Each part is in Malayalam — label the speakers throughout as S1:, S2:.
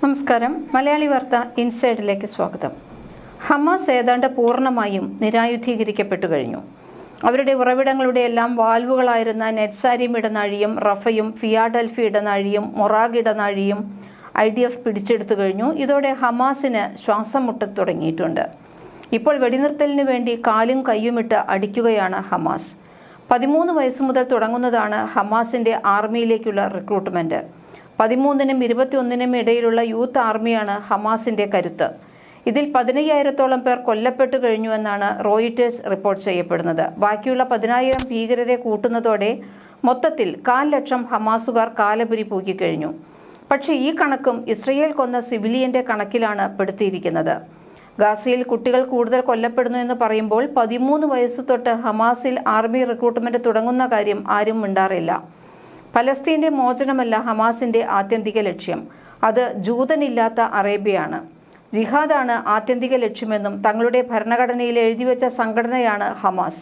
S1: നമസ്കാരം. മലയാളി വാർത്ത ഇൻസൈഡിലേക്ക് സ്വാഗതം. ഹമാസ് ഏതാണ്ട് പൂർണ്ണമായും നിരായുധീകരിക്കപ്പെട്ടു കഴിഞ്ഞു. അവരുടെ ഉറവിടങ്ങളുടെ എല്ലാം വാൽവുകളായിരുന്ന നെറ്റ്സാരിം ഇടനാഴിയും റഫയും ഫിയാഡൽഫി ഇടനാഴിയും മൊറാഗ് ഇടനാഴിയും IDF പിടിച്ചെടുത്തു കഴിഞ്ഞു. ഇതോടെ ഹമാസിന് ശ്വാസം മുട്ടത്തുടങ്ങിയിട്ടുണ്ട്. ഇപ്പോൾ വെടിനിർത്തലിന് വേണ്ടി കാലും കയ്യുമിട്ട് അടിക്കുകയാണ് ഹമാസ്. 13 വയസ്സ് മുതൽ തുടങ്ങുന്നതാണ് ഹമാസിന്റെ ആർമിയിലേക്കുള്ള റിക്രൂട്ട്മെന്റ്. 13നും 21നും ഇടയിലുള്ള യൂത്ത് ആർമിയാണ് ഹമാസിന്റെ കരുത്ത്. ഇതിൽ 15,000-ഓളം പേർ കൊല്ലപ്പെട്ടു കഴിഞ്ഞുവെന്നാണ് റോയിറ്റേഴ്സ് റിപ്പോർട്ട് ചെയ്യപ്പെടുന്നത്. ബാക്കിയുള്ള 10,000 ഭീകരരെ കൂട്ടുന്നതോടെ മൊത്തത്തിൽ 1,00,000 ഹമാസുകാർ കാലപുരി പൂക്കിക്കഴിഞ്ഞു. പക്ഷേ ഈ കണക്കും ഇസ്രയേൽ കൊന്ന സിവിലിയന്റെ കണക്കിലാണ് പെടുത്തിയിരിക്കുന്നത്. ഗാസയിൽ കുട്ടികൾ കൂടുതൽ കൊല്ലപ്പെടുന്നു എന്ന് പറയുമ്പോൾ 13 വയസ്സ് തൊട്ട് ഹമാസിൽ ആർമി റിക്രൂട്ട്മെന്റ് തുടങ്ങുന്ന കാര്യം ആരും മിണ്ടാറില്ല. ഫലസ്തീന്റെ മോചനമല്ല ഹമാസിന്റെ ആത്യന്തിക ലക്ഷ്യം. അത് ജൂതനില്ലാത്ത അറേബ്യയാണ്. ജിഹാദാണ് ആത്യന്തിക ലക്ഷ്യമെന്നും തങ്ങളുടെ ഭരണഘടനയിൽ എഴുതിവെച്ച സംഘടനയാണ് ഹമാസ്.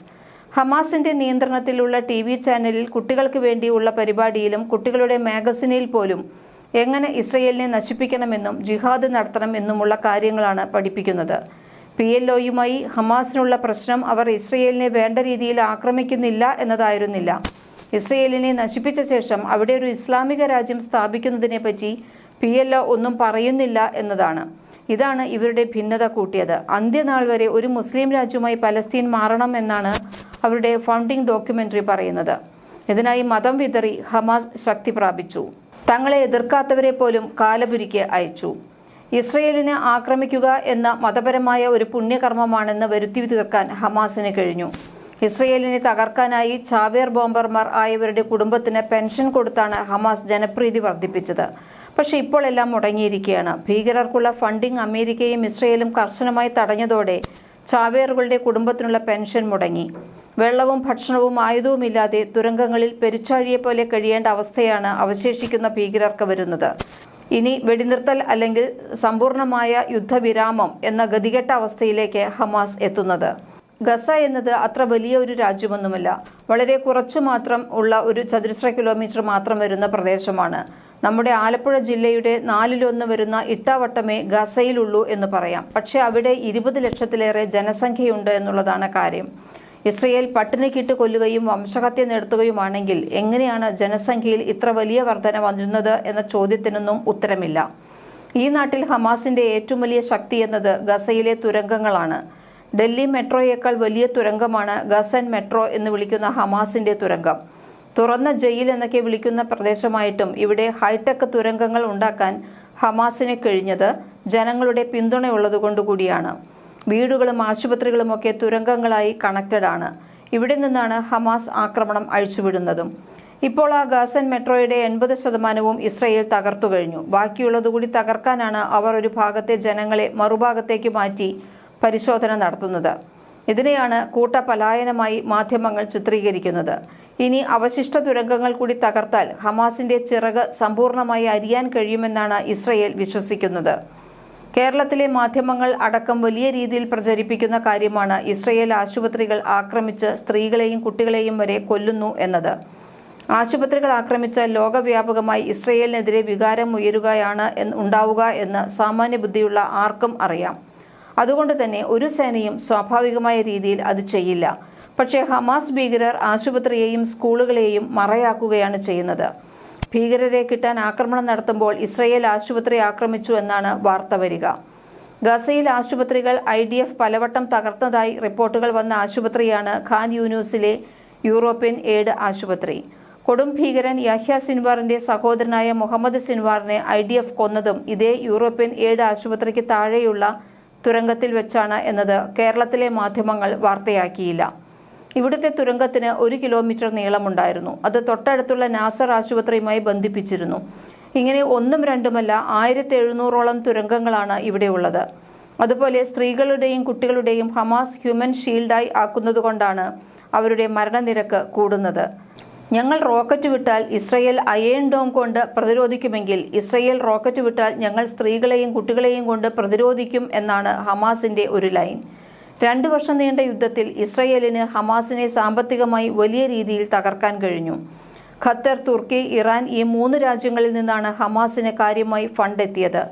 S1: ഹമാസിന്റെ നിയന്ത്രണത്തിലുള്ള TV ചാനലിൽ കുട്ടികൾക്ക് വേണ്ടിയുള്ള പരിപാടിയിലും കുട്ടികളുടെ മാഗസിനിൽ പോലും എങ്ങനെ ഇസ്രയേലിനെ നശിപ്പിക്കണമെന്നും ജിഹാദ് നടത്തണമെന്നുമുള്ള കാര്യങ്ങളാണ് പഠിപ്പിക്കുന്നത്. PLOയുമായി ഹമാസിനുള്ള പ്രശ്നം അവർ ഇസ്രയേലിനെ വേണ്ട രീതിയിൽ ആക്രമിക്കുന്നില്ല എന്നതായിരുന്നില്ല. ഇസ്രയേലിനെ നശിപ്പിച്ച ശേഷം അവിടെ ഒരു ഇസ്ലാമിക രാജ്യം സ്ഥാപിക്കുന്നതിനെപ്പറ്റി PLO ഒന്നും പറയുന്നില്ല എന്നതാണ്. ഇതാണ് ഇവരുടെ ഭിന്നത കൂട്ടിയത്. അന്ത്യനാൾ വരെ ഒരു മുസ്ലിം രാജ്യമായി പലസ്തീൻ മാറണം എന്നാണ് അവരുടെ ഫൗണ്ടിംഗ് ഡോക്യുമെന്ററി പറയുന്നത്. ഇതിനായി മതം വിതറി ഹമാസ് ശക്തി പ്രാപിച്ചു. തങ്ങളെ എതിർക്കാത്തവരെ പോലും കാലപുരിക്ക് അയച്ചു. ഇസ്രയേലിനെ ആക്രമിക്കുക എന്ന മതപരമായ ഒരു പുണ്യകർമ്മമാണെന്ന് വരുത്തി തീർക്കാൻ ഹമാസിന് കഴിഞ്ഞു. ഇസ്രയേലിനെ തകർക്കാനായി ചാവേർ ബോംബർമാർ ആയവരുടെ കുടുംബത്തിന് പെൻഷൻ കൊടുത്താണ് ഹമാസ് ജനപ്രീതി വർദ്ധിപ്പിച്ചത്. പക്ഷേ ഇപ്പോൾ എല്ലാം മുടങ്ങിയിരിക്കുകയാണ്. ഭീകരർക്കുള്ള ഫണ്ടിംഗ് അമേരിക്കയും ഇസ്രയേലും കർശനമായി തടഞ്ഞതോടെ ചാവേറുകളുടെ കുടുംബത്തിനുള്ള പെൻഷൻ മുടങ്ങി. വെള്ളവും ഭക്ഷണവും ആയുധവുമില്ലാതെ തുരങ്കങ്ങളിൽ പെരുച്ചാഴിയെപ്പോലെ കഴിയേണ്ട അവസ്ഥയാണ് അവശേഷിക്കുന്ന ഭീകരർക്ക് വരുന്നത്. ഇനി വെടിനിർത്തൽ അല്ലെങ്കിൽ സമ്പൂർണമായ യുദ്ധവിരാമം എന്ന ഗതികെട്ട അവസ്ഥയിലേക്ക് ഹമാസ് എത്തുന്നത്. ഗസ എന്നത് അത്ര വലിയ ഒരു രാജ്യമൊന്നുമല്ല. വളരെ കുറച്ചു മാത്രം ഉള്ള ഒരു ചതുരശ്ര കിലോമീറ്റർ മാത്രം വരുന്ന പ്രദേശമാണ്. നമ്മുടെ ആലപ്പുഴ ജില്ലയുടെ 4/1 വരുന്ന ഇട്ടാവട്ടമേ ഗസയിലുള്ളൂ എന്ന് പറയാം. പക്ഷെ അവിടെ 20 ലക്ഷത്തിലേറെ ജനസംഖ്യയുണ്ട് എന്നുള്ളതാണ് കാര്യം. ഇസ്രയേൽ പട്ടിണിക്കിട്ട് കൊല്ലുകയും വംശഹത്യ നടത്തുകയുമാണെങ്കിൽ എങ്ങനെയാണ് ജനസംഖ്യയിൽ ഇത്ര വലിയ വർധന വന്നിരുന്നത് എന്ന ചോദ്യത്തിനൊന്നും ഉത്തരമില്ല. ഈ നാട്ടിൽ ഹമാസിന്റെ ഏറ്റവും വലിയ ശക്തി എന്നത് ഗസയിലെ തുരങ്കങ്ങളാണ്. ഡൽഹി മെട്രോയേക്കാൾ വലിയ തുരങ്കമാണ് ഗസൻ മെട്രോ എന്ന് വിളിക്കുന്ന ഹമാസിന്റെ തുരങ്കം. തുറന്ന ജയിൽ എന്നൊക്കെ വിളിക്കുന്ന പ്രദേശമായിട്ടും ഇവിടെ ഹൈടെക് തുരങ്കങ്ങൾ ഉണ്ടാക്കാൻ ഹമാസിന് കഴിഞ്ഞത് ജനങ്ങളുടെ പിന്തുണയുള്ളതുകൊണ്ടുകൂടിയാണ്. വീടുകളും ആശുപത്രികളുമൊക്കെ തുരങ്കങ്ങളായി കണക്റ്റഡ് ആണ്. ഇവിടെ നിന്നാണ് ഹമാസ് ആക്രമണം അഴിച്ചുവിടുന്നതും. ഇപ്പോൾ ആ ഗസൻ മെട്രോയുടെ 80% ഇസ്രയേൽ തകർത്തു കഴിഞ്ഞു. ബാക്കിയുള്ളതുകൂടി തകർക്കാനാണ് അവർ ഒരു ഭാഗത്തെ ജനങ്ങളെ മറുഭാഗത്തേക്ക് മാറ്റി പരിശോധന നടത്തുന്നത്. ഇതിനെയാണ് കൂട്ടപലായനമായി മാധ്യമങ്ങൾ ചിത്രീകരിക്കുന്നത്. ഇനി അവശിഷ്ട തുരങ്കങ്ങൾ കൂടി തകർത്താൽ ഹമാസിന്റെ ചിറക് സമ്പൂർണമായി അരിയാൻ കഴിയുമെന്നാണ് ഇസ്രയേൽ വിശ്വസിക്കുന്നത്. കേരളത്തിലെ മാധ്യമങ്ങൾ അടക്കം വലിയ രീതിയിൽ പ്രചരിപ്പിക്കുന്ന കാര്യമാണ് ഇസ്രയേൽ ആശുപത്രികൾ ആക്രമിച്ച് സ്ത്രീകളെയും കുട്ടികളെയും വരെ കൊല്ലുന്നു എന്നത്. ആശുപത്രികൾ ആക്രമിച്ചാൽ ലോകവ്യാപകമായി ഇസ്രയേലിനെതിരെ വികാരം ഉയരുകയാണ് ഉണ്ടാവുക എന്ന് സാമാന്യ ബുദ്ധിയുള്ള ആർക്കും അറിയാം. അതുകൊണ്ട് തന്നെ ഒരു സേനയും സ്വാഭാവികമായ രീതിയിൽ അത് ചെയ്യില്ല. പക്ഷേ ഹമാസ് ഭീകരർ ആശുപത്രിയെയും സ്കൂളുകളെയും മറയാക്കുകയാണ് ചെയ്യുന്നത്. ഭീകരരെ കിട്ടാൻ ആക്രമണം നടത്തുമ്പോൾ ഇസ്രയേൽ ആശുപത്രി ആക്രമിച്ചു എന്നാണ് വാർത്ത വരിക. ഗസയിൽ ആശുപത്രികൾ IDF പലവട്ടം തകർത്തതായി റിപ്പോർട്ടുകൾ വന്ന ആശുപത്രിയാണ് ഖാൻ യൂനൂസിലെ യൂറോപ്യൻ എയ്ഡ് ആശുപത്രി. കൊടും ഭീകരൻ യഹ്യ സിൻവാറിന്റെ സഹോദരനായ മുഹമ്മദ് സിൻവാറിനെ IDF കൊന്നതും ഇതേ യൂറോപ്യൻ എയ്ഡ് ആശുപത്രിക്ക് താഴെയുള്ള തുരങ്കത്തിൽ വെച്ചാണ് എന്നത് കേരളത്തിലെ മാധ്യമങ്ങൾ വാർത്തയാക്കിയില്ല. ഇവിടുത്തെ തുരങ്കത്തിന് 1 കിലോമീറ്റർ നീളമുണ്ടായിരുന്നു. അത് തൊട്ടടുത്തുള്ള നാസർ ആശുപത്രിയുമായി ബന്ധിപ്പിച്ചിരുന്നു. ഇങ്ങനെ ഒന്നും രണ്ടുമല്ല 1700ഓളം തുരങ്കങ്ങളാണ് ഇവിടെയുള്ളത്. അതുപോലെ സ്ത്രീകളുടെയും കുട്ടികളുടെയും ഹമാസ് ഹ്യൂമൻ ഷീൽഡായി ആക്കുന്നതുകൊണ്ടാണ് അവരുടെ മരണനിരക്ക് കൂടുന്നത്. ഞങ്ങൾ റോക്കറ്റ് വിട്ടാൽ ഇസ്രയേൽ അയേൺ ഡോം കൊണ്ട് പ്രതിരോധിക്കുമെങ്കിൽ ഇസ്രയേൽ റോക്കറ്റ് വിട്ടാൽ ഞങ്ങൾ സ്ത്രീകളെയും കുട്ടികളെയും കൊണ്ട് പ്രതിരോധിക്കും എന്നാണ് ഹമാസിന്റെ ഒരു ലൈൻ. 2 വർഷം നീണ്ട യുദ്ധത്തിൽ ഇസ്രയേലിന് ഹമാസിനെ സാമ്പത്തികമായി വലിയ രീതിയിൽ തകർക്കാൻ കഴിഞ്ഞു. ഖത്തർ, തുർക്കി, ഇറാൻ ഈ 3 രാജ്യങ്ങളിൽ നിന്നാണ് ഹമാസിന് കാര്യമായി ഫണ്ട് എത്തിയത്.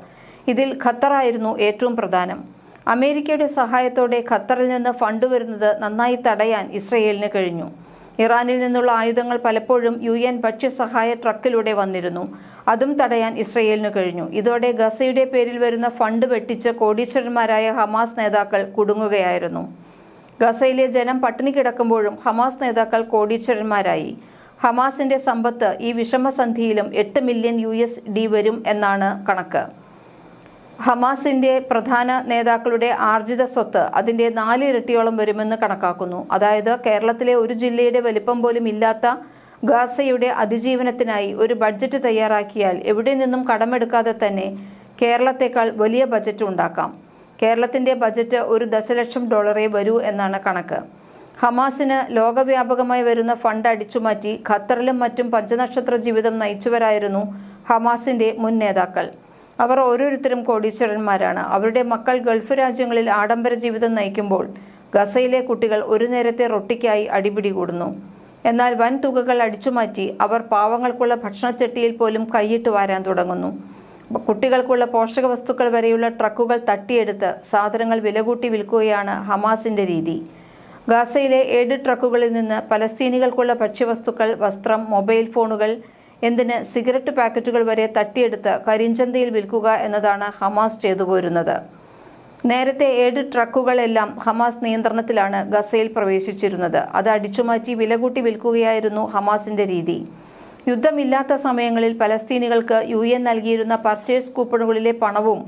S1: ഇതിൽ ഖത്തറായിരുന്നു ഏറ്റവും പ്രധാനം. അമേരിക്കയുടെ സഹായത്തോടെ ഖത്തറിൽ നിന്ന് ഫണ്ട് വരുന്നത് നന്നായി തടയാൻ ഇസ്രയേലിന് കഴിഞ്ഞു. ഇറാനിൽ നിന്നുള്ള ആയുധങ്ങൾ പലപ്പോഴും UN ഭക്ഷ്യസഹായ ട്രക്കിലൂടെ വന്നിരുന്നു. അതും തടയാൻ ഇസ്രയേലിന് കഴിഞ്ഞു. ഇതോടെ ഗസയുടെ പേരിൽ വരുന്ന ഫണ്ട് വെട്ടിച്ച് കോടീശ്വരന്മാരായ ഹമാസ് നേതാക്കൾ കുടുങ്ങുകയായിരുന്നു. ഗസയിലെ ജനം പട്ടിണി കിടക്കുമ്പോഴും ഹമാസ് നേതാക്കൾ കോടീശ്വരന്മാരായി. ഹമാസിന്റെ സമ്പത്ത് ഈ വിഷമസന്ധിയിലും 8 മില്യൺ USD വരും എന്നാണ് കണക്ക്. ഹമാസിന്റെ പ്രധാന നേതാക്കളുടെ ആർജിത സ്വത്ത് അതിന്റെ 4 ഇരട്ടിയോളം വരുമെന്ന് കണക്കാക്കുന്നു. അതായത് കേരളത്തിലെ ഒരു ജില്ലയുടെ വലിപ്പം പോലും ഇല്ലാത്ത ഗാസയുടെ അതിജീവനത്തിനായി ഒരു ബഡ്ജറ്റ് തയ്യാറാക്കിയാൽ എവിടെ നിന്നും കടമെടുക്കാതെ തന്നെ കേരളത്തെക്കാൾ വലിയ ബജറ്റ് ഉണ്ടാക്കാം. കേരളത്തിന്റെ ബജറ്റ് $1 ദശലക്ഷം വരൂ എന്നാണ് കണക്ക്. ഹമാസിന് ലോകവ്യാപകമായി വരുന്ന ഫണ്ട് അടിച്ചുമാറ്റി ഖത്തറിലും മറ്റും പഞ്ചനക്ഷത്ര ജീവിതം നയിച്ചവരായിരുന്നു ഹമാസിന്റെ മുൻ നേതാക്കൾ. അവർ ഓരോരുത്തരും കോടീശ്വരന്മാരാണ്. അവരുടെ മക്കൾ ഗൾഫ് രാജ്യങ്ങളിൽ ആഡംബര ജീവിതം നയിക്കുമ്പോൾ ഗസയിലെ കുട്ടികൾ ഒരു നേരത്തെ റൊട്ടിക്കായി അടിപിടി കൂടുന്നു. എന്നാൽ വൻ തുകകൾ അടിച്ചുമാറ്റി അവർ പാവങ്ങൾക്കുള്ള ഭക്ഷണച്ചട്ടിയിൽ പോലും കൈയിട്ട് വാരാൻ തുടങ്ങുന്നു. കുട്ടികൾക്കുള്ള പോഷകവസ്തുക്കൾ വരെയുള്ള ട്രക്കുകൾ തട്ടിയെടുത്ത് സാധനങ്ങൾ വിലകൂട്ടി വിൽക്കുകയാണ് ഹമാസിന്റെ രീതി. ഗാസയിലെ 7 ട്രക്കുകളിൽ നിന്ന് പലസ്തീനികൾക്കുള്ള ഭക്ഷ്യവസ്തുക്കൾ, വസ്ത്രം, മൊബൈൽ ഫോണുകൾ, എന്തിന് സിഗരറ്റ് പാക്കറ്റുകൾ വരെ തട്ടിയെടുത്ത് കരിഞ്ചന്തയിൽ വിൽക്കുക എന്നതാണ് ഹമാസ് ചെയ്തുപോരുന്നത്. നേരത്തെ 7 ട്രക്കുകളെല്ലാം ഹമാസ് നിയന്ത്രണത്തിലാണ് ഗസയിൽ പ്രവേശിച്ചിരുന്നത്. അത് അടിച്ചുമാറ്റി വിലകൂട്ടി വിൽക്കുകയായിരുന്നു ഹമാസിന്റെ രീതി. യുദ്ധമില്ലാത്ത സമയങ്ങളിൽ പലസ്തീനികൾക്ക് UN നൽകിയിരുന്ന പർച്ചേസ് കൂപ്പണുകളിലെ പണവും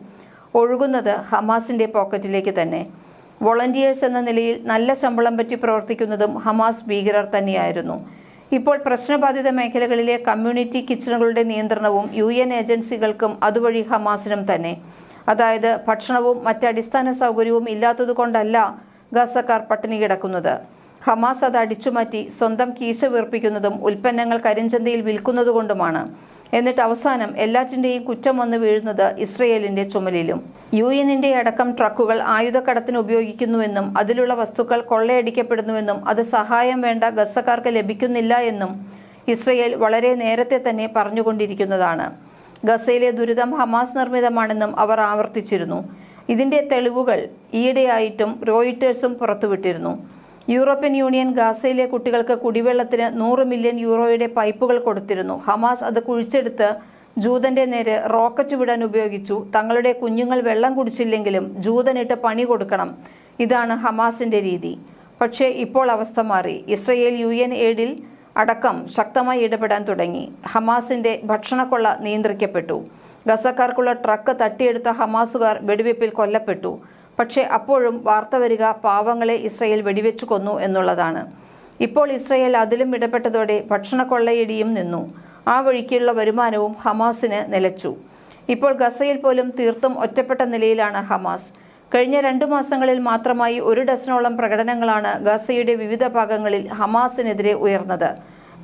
S1: ഒഴുകുന്നത് ഹമാസിന്റെ പോക്കറ്റിലേക്ക് തന്നെ. വോളണ്ടിയേഴ്സ് എന്ന നിലയിൽ നല്ല ശമ്പളം പറ്റി പ്രവർത്തിക്കുന്നതും ഹമാസ് ഭീകരർ തന്നെയായിരുന്നു. ഇപ്പോൾ പ്രശ്നബാധിത മേഖലകളിലെ കമ്മ്യൂണിറ്റി കിച്ചണുകളുടെ നിയന്ത്രണവും UN ഏജൻസികൾക്കും അതുവഴി ഹമാസിനും തന്നെ. അതായത് ഭക്ഷണവും മറ്റടിസ്ഥാന സൗകര്യവും ഇല്ലാത്തതുകൊണ്ടല്ല ഗസക്കാർ പട്ടിണി കിടക്കുന്നത്. ഹമാസ് അത് അടിച്ചുമാറ്റി സ്വന്തം കീശ വീർപ്പിക്കുന്നതും ഉൽപ്പന്നങ്ങൾ കരിഞ്ചന്തയിൽ വിൽക്കുന്നതുകൊണ്ടുമാണ്. എന്നിട്ട് അവസാനം എല്ലാറ്റിൻ്റെയും കുറ്റം വന്നു വീഴുന്നത് ഇസ്രയേലിന്റെ ചുമലിലും. UN അടക്കം ട്രക്കുകൾ ആയുധക്കടത്തിന് ഉപയോഗിക്കുന്നുവെന്നും അതിലുള്ള വസ്തുക്കൾ കൊള്ളയടിക്കപ്പെടുന്നുവെന്നും അത് സഹായം വേണ്ട ഗസക്കാർക്ക് ലഭിക്കുന്നില്ല എന്നും ഇസ്രയേൽ വളരെ നേരത്തെ തന്നെ പറഞ്ഞുകൊണ്ടിരിക്കുന്നതാണ്. ഗസയിലെ ദുരിതം ഹമാസ് നിർമ്മിതമാണെന്നും അവർ ആവർത്തിച്ചിരുന്നു. ഇതിന്റെ തെളിവുകൾ ഈയിടെയായിട്ടും റോയിട്ടേഴ്സും പുറത്തുവിട്ടിരുന്നു. യൂറോപ്യൻ യൂണിയൻ ഗാസയിലെ കുട്ടികൾക്ക് കുടിവെള്ളത്തിന് 100 മില്യൺ യൂറോയുടെ പൈപ്പുകൾ കൊടുത്തിരുന്നു. ഹമാസ് അത് കുഴിച്ചെടുത്ത് ജൂതന്റെ നേരെ റോക്കറ്റ് വിടാൻ ഉപയോഗിച്ചു. തങ്ങളുടെ കുഞ്ഞുങ്ങൾ വെള്ളം കുടിച്ചില്ലെങ്കിലും ജൂതനിട്ട് പണി കൊടുക്കണം. ഇതാണ് ഹമാസിന്റെ രീതി. പക്ഷേ ഇപ്പോൾ അവസ്ഥ മാറി. ഇസ്രയേൽ UN എയ്ഡിൽ അടക്കം ശക്തമായി ഇടപെടാൻ തുടങ്ങി. ഹമാസിന്റെ ഭക്ഷണക്കൊള്ള നിയന്ത്രിക്കപ്പെട്ടു. ഗസക്കാർക്കുള്ള ട്രക്ക് തട്ടിയെടുത്ത ഹമാസുകാർ വെടിവെപ്പിൽ കൊല്ലപ്പെട്ടു. പക്ഷേ അപ്പോഴും വാർത്ത വരിക പാവങ്ങളെ ഇസ്രയേൽ വെടിവെച്ചു കൊന്നു എന്നുള്ളതാണ്. ഇപ്പോൾ ഇസ്രയേൽ അതിലും ഇടപെട്ടതോടെ ഭക്ഷണക്കൊള്ളയിടിയും നിന്നു. ആ വഴിക്കുള്ള വരുമാനവും ഹമാസിന് നിലച്ചു. ഇപ്പോൾ ഗസയിൽ പോലും തീർത്തും ഒറ്റപ്പെട്ട നിലയിലാണ് ഹമാസ്. കഴിഞ്ഞ 2 മാസങ്ങളിൽ മാത്രമായി 1 ഡസനോളം പ്രകടനങ്ങളാണ് ഗസയുടെ വിവിധ ഭാഗങ്ങളിൽ ഹമാസിനെതിരെ ഉയർന്നത്.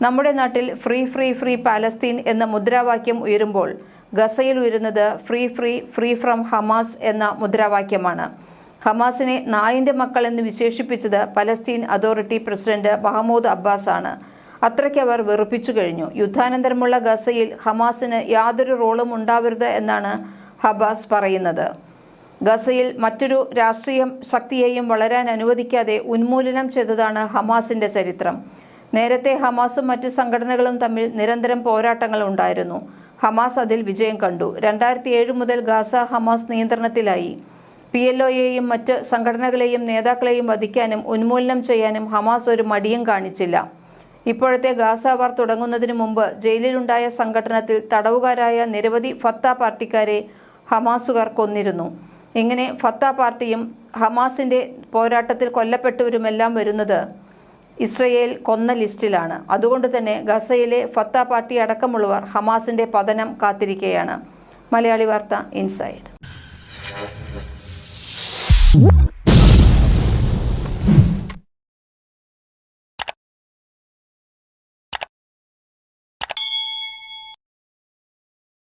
S1: നമ്മുടെ നാട്ടിൽ ഫ്രീ ഫ്രീ ഫ്രീ പാലസ്തീൻ എന്ന മുദ്രാവാക്യം ഉയരുമ്പോൾ ഗസയിൽ ഉയരുന്നത് free free free from Hamas എന്ന മുദ്രാവാക്യമാണ്. ഹമാസിനെ നായിന്റെ മക്കൾ എന്ന് വിശേഷിപ്പിച്ചത് Palestine authority president Mahmoud Abbas ആണ്. അത്രയ്ക്ക് അവർ വെറുപ്പിച്ചു കഴിഞ്ഞു. യുദ്ധാനന്തരമുള്ള ഗസയിൽ ഹമാസിന് യാതൊരു റോളും ഉണ്ടാവരുത് എന്നാണ് അബ്ബാസ് പറയുന്നത്. ഗസയിൽ മറ്റൊരു രാഷ്ട്രീയ ശക്തിയെയും വളരാൻ അനുവദിക്കാതെ ഉന്മൂലനം ചെയ്തതാണ് ഹമാസിന്റെ ചരിത്രം. നേരത്തെ ഹമാസും മറ്റ് സംഘടനകളും തമ്മിൽ നിരന്തരം പോരാട്ടങ്ങൾ ഉണ്ടായിരുന്നു. ഹമാസ് അതിൽ വിജയം കണ്ടു. 2007 മുതൽ ഗാസ ഹമാസ് നിയന്ത്രണത്തിലായി. PLOയെയും മറ്റ് സംഘടനകളെയും നേതാക്കളെയും വധിക്കാനും ഉന്മൂലനം ചെയ്യാനും ഹമാസ് ഒരു മടിയും കാണിച്ചില്ല. ഇപ്പോഴത്തെ ഗാസ വാർ തുടങ്ങുന്നതിന് മുമ്പ് ജയിലിലുണ്ടായ സംഘടനത്തിൽ തടവുകാരായ നിരവധി ഫത്ത പാർട്ടിക്കാരെ ഹമാസുകാർ കൊന്നിരുന്നു. ഇങ്ങനെ ഫത്ത പാർട്ടിയും ഹമാസിന്റെ പോരാട്ടത്തിൽ കൊല്ലപ്പെട്ടവരുമെല്ലാം വരുന്നത് ഇസ്രയേൽ കൊന്ന ലിസ്റ്റിലാണ്. അതുകൊണ്ട് തന്നെ ഗസയിലെ ഫത്ത പാർട്ടി അടക്കമുള്ളവർ ഹമാസിന്റെ പതനം കാത്തിരിക്കുകയാണ്. മലയാളി വാർത്ത ഇൻസൈഡ്.